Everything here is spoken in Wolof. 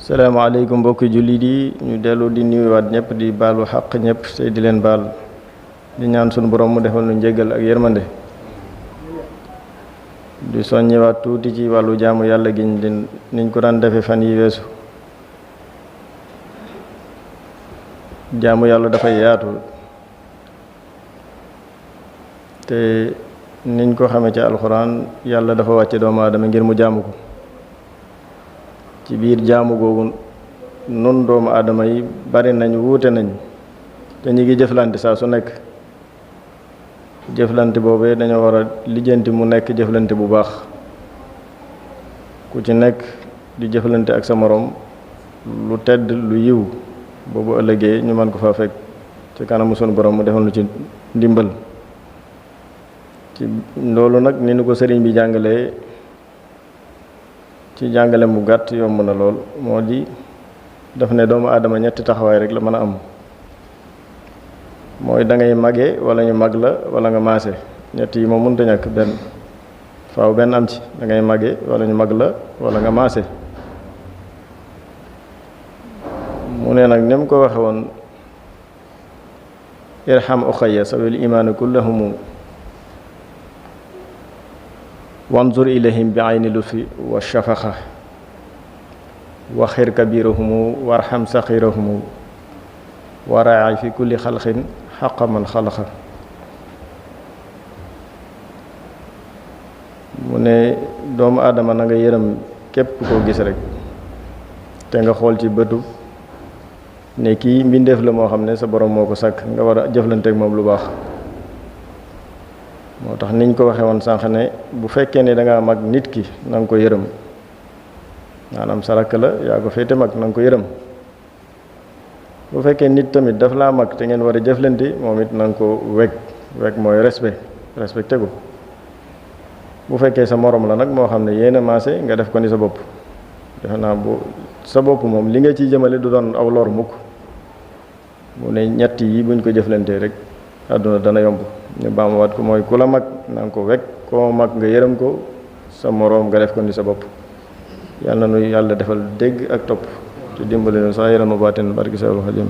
salaamaaleykum mbokki jullit yi ñu dellu di nuyuwaat ñëpp di baalu xaq ñëpp te di leen baal di ñaan sunu borom mu defal nu njéggal ak yërmande di soññewaat tuuti ci wàllu jaamu yàlla gi niñ ko daan defe fan yi weesu. jaamu yàlla dafay yaatu te niñ ko xamee ci alxuraan yàlla dafa wàcce doomu aadama ngir mu jaamu ko. ci biir jaamu googu nun doomu aadama yi bari nañ wuute nañ te ñu ngi jëflante saa su nekk jëflante boobee dañoo war a lijjanti mu nekk jëflante bu baax ku ci nekk di jëflante ak sa moroom lu tedd lu yiw boobu ëllëgee ñu mën ko fa fekk ci kanamu sunu borom mu defal nu ci ndimbal. ci loolu nag ni nu ko sëriñ bi jàngalee ci jàngale mu gàtt yomb na lool moo di daf ne doomu aadama ñetti taxawaay rek la mën a am mooy da ngay màggee wala ñu mag la wala nga maase ñett yi moom mënut a ñàkk benn faaw benn am ci da ngay màggee wala ñu mag la wala nga maase. mu ne nag ni mu ko waxe woon irham uxayya sawil imaana kullahumu wanzur ilayhim bi ayni lutfi wa shafaqa wa xir kabirahumu warham saxirahumu wa raay fi kulli xalqin xaqa man xalaqa. mu ne doomu aadama na nga yërëm képp koo gis rek te nga xool ci bëtu ne kii mbindeef la moo xam ne sa borom moo ko sàkk nga war a jëflanteek moom lu baax. moo tax niñ ko waxee woon sànq ne bu fekkee ne da ngaa mag nit ki na nga ko yërëm maanaam sa rakk la yaa ko féete mag na nga ko yërëm bu fekkee nit tamit daf laa mag te ngeen war a jëflante moom it na nga ko weg mooy respecté ko. bu fekkee sa morom la nag moo xam ne yéen a maase nga def ko ni sa bopp defe naa bu sa bopp moom li nga ciy jëmale du doon aw lor mukk. mu ne ñett yi buñ ko jëflantee rek àdduna dana yomb. ñu baamuwaat ko mooy ku la mag na nga ko wekk koo mag nga yërëm ko sa moroom nga def ko ni sa bopp. yàlla na nu yàlla defal dégg ak topp te dimbali nu sax yaran mu baatin barki Seexul Xadiim.